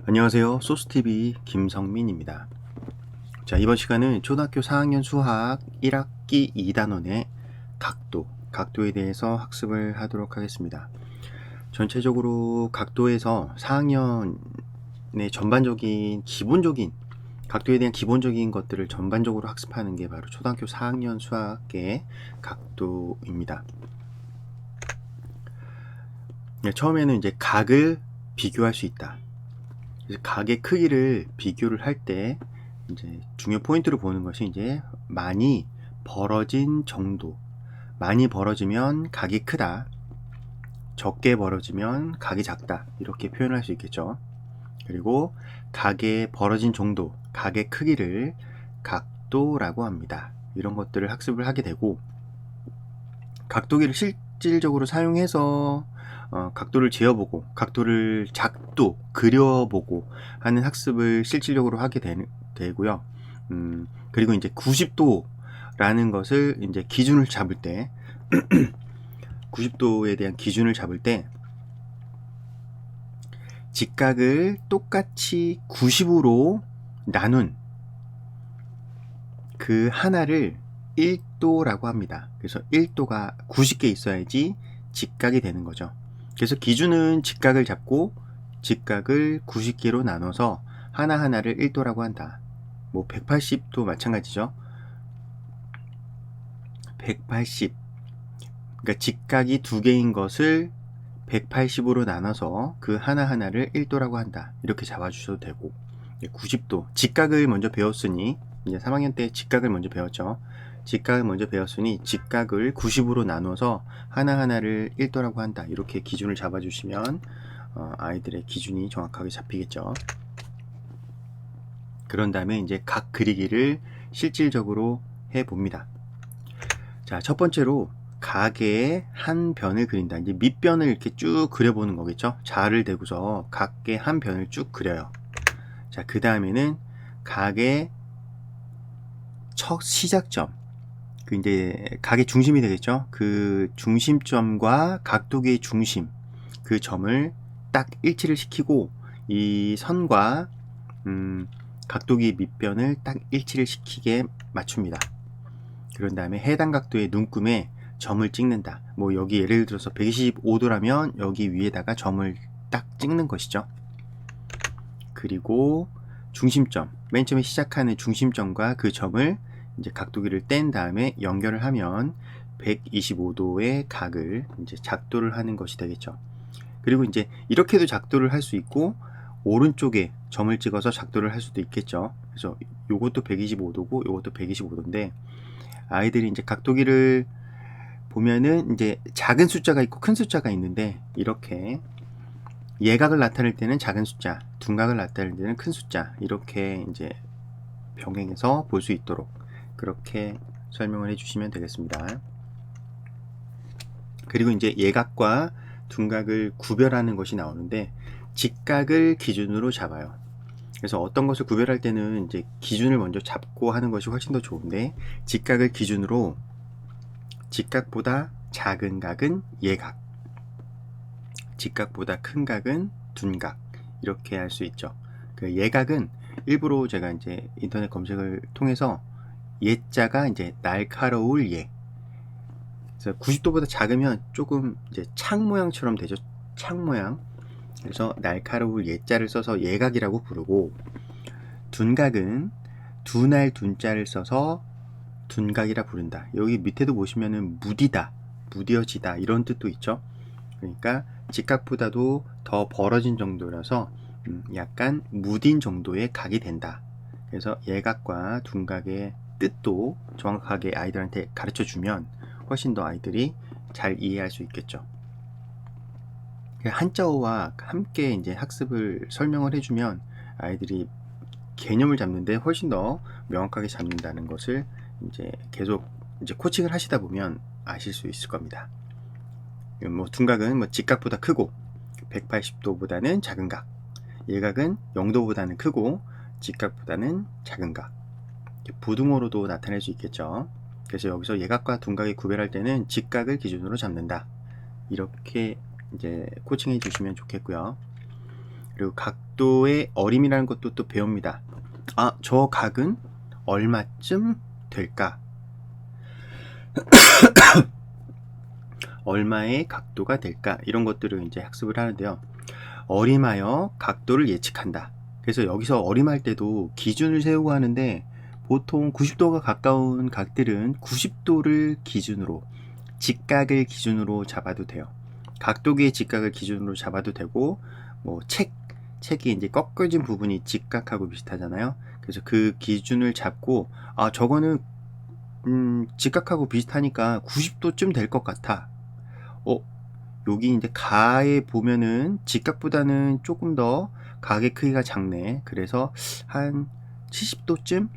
안녕하세요. 소스TV 김성민입니다. 자, 이번 시간은 초등학교 4학년 수학 1학기 2단원의 각도에 대해서 학습을 하도록 하겠습니다. 전체적으로 각도에서 4학년의 전반적인 기본적인 각도에 대한 기본적인 것들을 전반적으로 학습하는 게 바로 초등학교 4학년 수학의 각도입니다. 처음에는 이제 각을 비교할 수 있다. 각의 크기를 비교를 할 때 이제 중요 포인트로 보는 것이 이제 많이 벌어진 정도. 많이 벌어지면 각이 크다. 적게 벌어지면 각이 작다. 이렇게 표현할 수 있겠죠. 그리고 각의 벌어진 정도, 각의 크기를 각도라고 합니다. 이런 것들을 학습을 하게 되고, 각도기를 실질적으로 사용해서 각도를 재어보고 각도를 작도 그려보고 하는 학습을 실질적으로 하게 되고요. 그리고 이제 90도라는 것을 이제 기준을 잡을 때 90도에 대한 기준을 잡을 때 직각을 똑같이 90으로 나눈 그 하나를 1도라고 합니다. 그래서 1도가 90개 있어야지 직각이 되는 거죠. 그래서 기준은 직각을 잡고 직각을 90개로 나눠서 하나하나를 1도라고 한다. 뭐 180도 마찬가지죠. 180. 그러니까 직각이 두 개인 것을 180으로 나눠서 그 하나하나를 1도라고 한다. 이렇게 잡아주셔도 되고, 90도. 직각을 먼저 배웠으니 이제 3학년 때 직각을 먼저 배웠죠. 직각을 먼저 배웠으니 직각을 90으로 나눠서 하나하나를 1도라고 한다. 이렇게 기준을 잡아주시면 아이들의 기준이 정확하게 잡히겠죠. 그런 다음에 이제 각 그리기를 실질적으로 해봅니다. 자, 첫 번째로 각의 한 변을 그린다. 이제 밑변을 이렇게 쭉 그려보는 거겠죠. 자를 대고서 각의 한 변을 쭉 그려요. 자, 그 다음에는 각의 첫 시작점, 그 이제 각의 중심이 되겠죠. 그 중심점과 각도기의 중심, 그 점을 딱 일치를 시키고 이 선과 각도기 밑변을 딱 일치를 시키게 맞춥니다. 그런 다음에 해당 각도의 눈금에 점을 찍는다. 뭐 여기 예를 들어서 125도라면 여기 위에다가 점을 딱 찍는 것이죠. 그리고 중심점, 맨 처음에 시작하는 중심점과 그 점을 이제 각도기를 뗀 다음에 연결을 하면 125도의 각을 이제 작도를 하는 것이 되겠죠. 그리고 이제 이렇게도 작도를 할 수 있고 오른쪽에 점을 찍어서 작도를 할 수도 있겠죠. 그래서 요것도 125도고 요것도 125도인데 아이들이 이제 각도기를 보면은 이제 작은 숫자가 있고 큰 숫자가 있는데 이렇게 예각을 나타낼 때는 작은 숫자, 둔각을 나타낼 때는 큰 숫자 이렇게 이제 병행해서 볼 수 있도록 그렇게 설명을 해주시면 되겠습니다. 그리고 이제 예각과 둔각을 구별하는 것이 나오는데 직각을 기준으로 잡아요. 그래서 어떤 것을 구별할 때는 이제 기준을 먼저 잡고 하는 것이 훨씬 더 좋은데 직각을 기준으로 직각보다 작은 각은 예각, 직각보다 큰 각은 둔각 이렇게 할 수 있죠. 그 예각은 일부러 제가 이제 인터넷 검색을 통해서 예자가 이제 날카로울 예. 그래서 90도보다 작으면 조금 이제 창 모양처럼 되죠. 창 모양. 그래서 날카로울 예자를 써서 예각이라고 부르고 둔각은 둔할 둔자를 써서 둔각이라 부른다. 여기 밑에도 보시면은 무디다, 무뎌지다 이런 뜻도 있죠. 그러니까 직각보다도 더 벌어진 정도라서 약간 무딘 정도의 각이 된다. 그래서 예각과 둔각의 뜻도 정확하게 아이들한테 가르쳐 주면 훨씬 더 아이들이 잘 이해할 수 있겠죠. 한자어와 함께 이제 학습을 설명을 해주면 아이들이 개념을 잡는데 훨씬 더 명확하게 잡는다는 것을 이제 계속 이제 코칭을 하시다 보면 아실 수 있을 겁니다. 뭐 둔각은 뭐 직각보다 크고 180도보다는 작은 각, 예각은 0도보다는 크고 직각보다는 작은 각. 부등호로도 나타낼 수 있겠죠. 그래서 여기서 예각과 둔각을 구별할 때는 직각을 기준으로 잡는다. 이렇게 이제 코칭해 주시면 좋겠고요. 그리고 각도의 어림이라는 것도 또 배웁니다. 아, 저 각은 얼마쯤 될까? 얼마의 각도가 될까? 이런 것들을 이제 학습을 하는데요. 어림하여 각도를 예측한다. 그래서 여기서 어림할 때도 기준을 세우고 하는데 보통 90도가 가까운 각들은 90도를 기준으로, 직각을 기준으로 잡아도 돼요. 각도기의 직각을 기준으로 잡아도 되고, 뭐 책이 이제 꺾여진 부분이 직각하고 비슷하잖아요. 그래서 그 기준을 잡고, 아, 저거는 직각하고 비슷하니까 90도쯤 될 것 같아. 여기 이제 가에 보면은 직각보다는 조금 더 각의 크기가 작네. 그래서 한 70도쯤,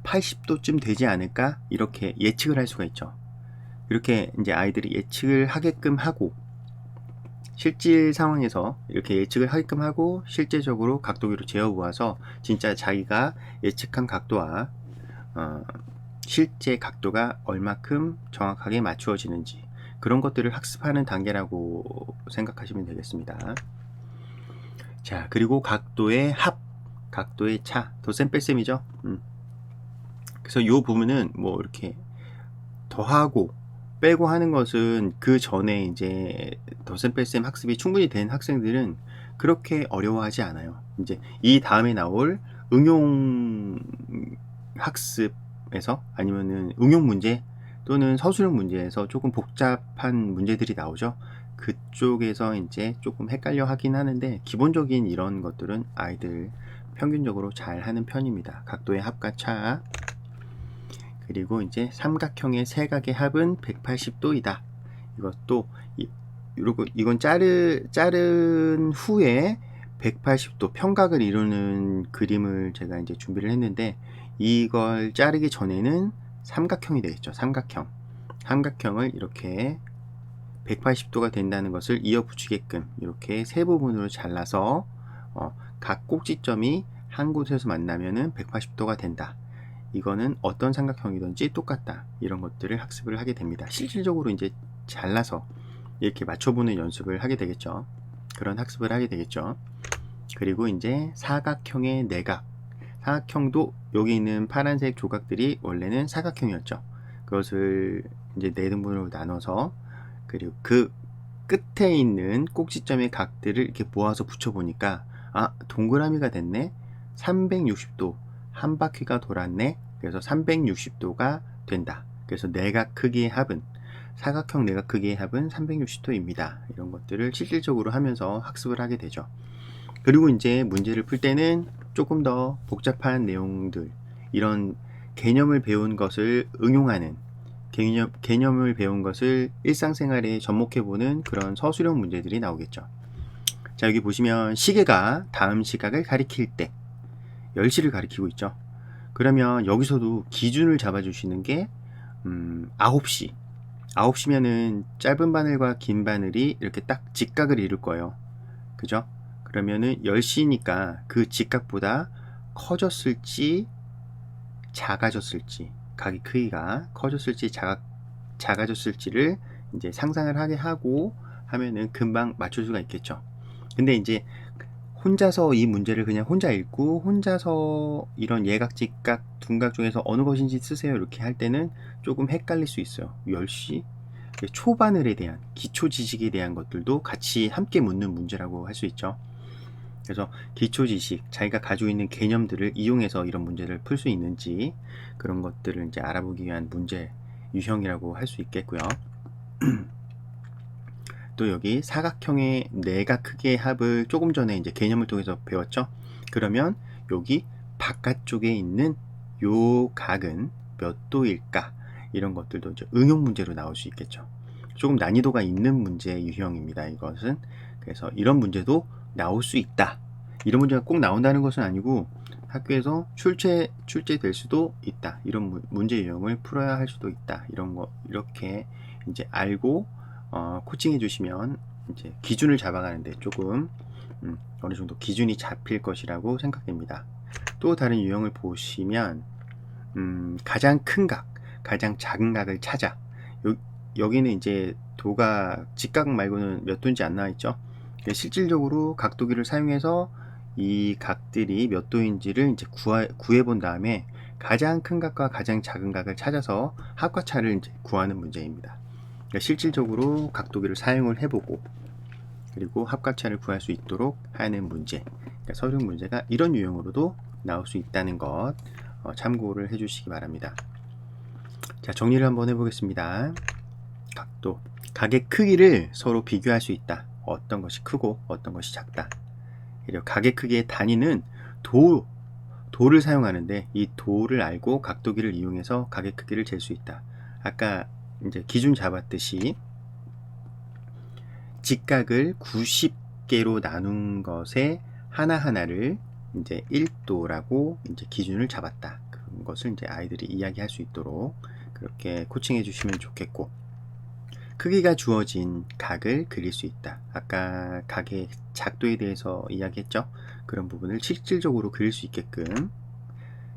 80도쯤 되지 않을까? 이렇게 예측을 할 수가 있죠. 이렇게 이제 아이들이 예측을 하게끔 하고, 실질 상황에서 이렇게 예측을 하게끔 하고 실제적으로 각도기로 재어보아서 진짜 자기가 예측한 각도와 실제 각도가 얼마큼 정확하게 맞추어지는지, 그런 것들을 학습하는 단계라고 생각하시면 되겠습니다. 자, 그리고 각도의 합, 각도의 차, 덧셈 뺄셈이죠. 그래서 이 부분은 뭐 이렇게 더하고 빼고 하는 것은 그 전에 이제 덧셈 뺄셈 학습이 충분히 된 학생들은 그렇게 어려워하지 않아요. 이제 이 다음에 나올 응용 학습에서, 아니면은 응용 문제 또는 서술형 문제에서 조금 복잡한 문제들이 나오죠. 그쪽에서 이제 조금 헷갈려 하긴 하는데, 기본적인 이런 것들은 아이들 평균적으로 잘 하는 편입니다. 각도의 합과 차, 그리고 이제 삼각형의 세각의 합은 180도이다. 이것도 이건 자른 후에 180도 평각을 이루는 그림을 제가 이제 준비를 했는데, 이걸 자르기 전에는 삼각형이 되겠죠. 삼각형을 이렇게 180도가 된다는 것을 이어 붙이게끔 이렇게 세 부분으로 잘라서 각 꼭지점이 한 곳에서 만나면은 180도가 된다. 이거는 어떤 삼각형이든지 똑같다. 이런 것들을 학습을 하게 됩니다. 실질적으로 이제 잘라서 이렇게 맞춰보는 연습을 하게 되겠죠. 그런 학습을 하게 되겠죠. 그리고 이제 사각형의 내각. 사각형도 여기 있는 파란색 조각들이 원래는 사각형이었죠. 그것을 이제 네 등분으로 나눠서, 그리고 그 끝에 있는 꼭지점의 각들을 이렇게 모아서 붙여보니까, 아, 동그라미가 됐네. 360도 한 바퀴가 돌았네. 그래서 360도가 된다. 그래서 내각 크기의 합은, 사각형 내각 크기의 합은 360도입니다. 이런 것들을 실질적으로 하면서 학습을 하게 되죠. 그리고 이제 문제를 풀 때는 조금 더 복잡한 내용들, 이런 개념을 배운 것을 응용하는, 개념을 배운 것을 일상생활에 접목해보는 그런 서술형 문제들이 나오겠죠. 자, 여기 보시면 시계가 다음 시각을 가리킬 때 10시를 가리키고 있죠. 그러면 여기서도 기준을 잡아주시는 게 9시. 9시면은 짧은 바늘과 긴 바늘이 이렇게 딱 직각을 이룰 거예요. 그죠? 그러면은 10시니까 그 직각보다 커졌을지 작아졌을지, 각의 크기가 커졌을지 작아졌을지를 이제 상상을 하게 하고 하면은 금방 맞출 수가 있겠죠. 근데 이제 혼자서 이 문제를 그냥 혼자 읽고 혼자서 이런 예각, 직각, 둔각 중에서 어느 것인지 쓰세요 이렇게 할 때는 조금 헷갈릴 수 있어요. 10시? 초바늘에 대한 기초 지식에 대한 것들도 같이 함께 묻는 문제라고 할 수 있죠. 그래서 기초 지식, 자기가 가지고 있는 개념들을 이용해서 이런 문제를 풀 수 있는지, 그런 것들을 이제 알아보기 위한 문제 유형이라고 할 수 있겠고요. 또 여기 사각형의 내각 크기의 합을 조금 전에 이제 개념을 통해서 배웠죠. 그러면 여기 바깥쪽에 있는 요 각은 몇 도일까? 이런 것들도 이제 응용 문제로 나올 수 있겠죠. 조금 난이도가 있는 문제 유형입니다. 이것은. 그래서 이런 문제도 나올 수 있다. 이런 문제가 꼭 나온다는 것은 아니고 학교에서 출제될 수도 있다. 이런 문제 유형을 풀어야 할 수도 있다. 이런 거 이렇게 이제 알고 코칭해 주시면 이제 기준을 잡아가는데 조금 어느 정도 기준이 잡힐 것이라고 생각됩니다. 또 다른 유형을 보시면 가장 큰 각, 가장 작은 각을 찾아. 여기는 이제 도가 직각 말고는 몇 도인지 안 나와 있죠. 실질적으로 각도기를 사용해서 이 각들이 몇 도인지를 이제 구해 본 다음에 가장 큰 각과 가장 작은 각을 찾아서 합과차를 이제 구하는 문제입니다. 실질적으로 각도기를 사용을 해보고 그리고 합과차를 구할 수 있도록 하는 문제, 서류 문제가 이런 유형으로도 나올 수 있다는 것 참고를 해주시기 바랍니다. 자, 정리를 한번 해보겠습니다. 각도, 각의 크기를 서로 비교할 수 있다. 어떤 것이 크고 어떤 것이 작다. 그리고 각의 크기의 단위는 도를 사용하는데 이 도를 알고 각도기를 이용해서 각의 크기를 잴 수 있다. 아까 이제 기준 잡았듯이 직각을 90개로 나눈 것에 하나하나를 이제 1도라고 이제 기준을 잡았다. 그것을 이제 아이들이 이야기할 수 있도록 그렇게 코칭해 주시면 좋겠고, 크기가 주어진 각을 그릴 수 있다. 아까 각의 작도에 대해서 이야기했죠. 그런 부분을 실질적으로 그릴 수 있게끔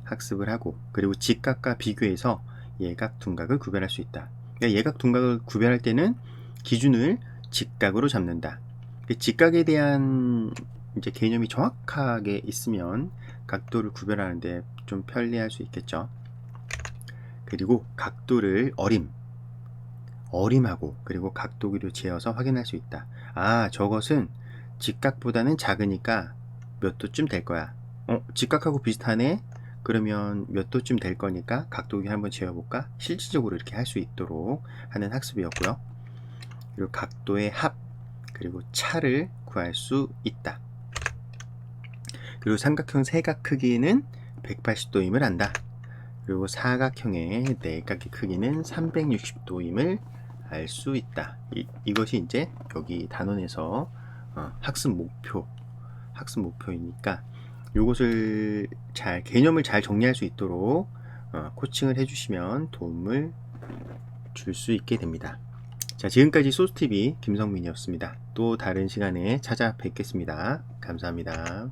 학습을 하고, 그리고 직각과 비교해서 예각, 둔각을 구별할 수 있다. 그러니까 예각, 둔각을 구별할 때는 기준을 직각으로 잡는다. 직각에 대한 이제 개념이 정확하게 있으면 각도를 구별하는데 좀 편리할 수 있겠죠. 그리고 각도를 어림하고 그리고 각도기로 재어서 확인할 수 있다. 아, 저것은 직각보다는 작으니까 몇 도쯤 될 거야. 직각하고 비슷하네? 그러면 몇 도쯤 될 거니까 각도기 한번 재어볼까? 실질적으로 이렇게 할 수 있도록 하는 학습이었고요. 그리고 각도의 합, 그리고 차를 구할 수 있다. 그리고 삼각형 세각 크기는 180도임을 안다. 그리고 사각형의 내각의 크기는 360도임을 알 수 있다. 이것이 이제 여기 단원에서 학습 목표이니까 이것을 개념을 잘 정리할 수 있도록 코칭을 해주시면 도움을 줄 수 있게 됩니다. 자, 지금까지 소스TV 김성민이었습니다. 또 다른 시간에 찾아뵙겠습니다. 감사합니다.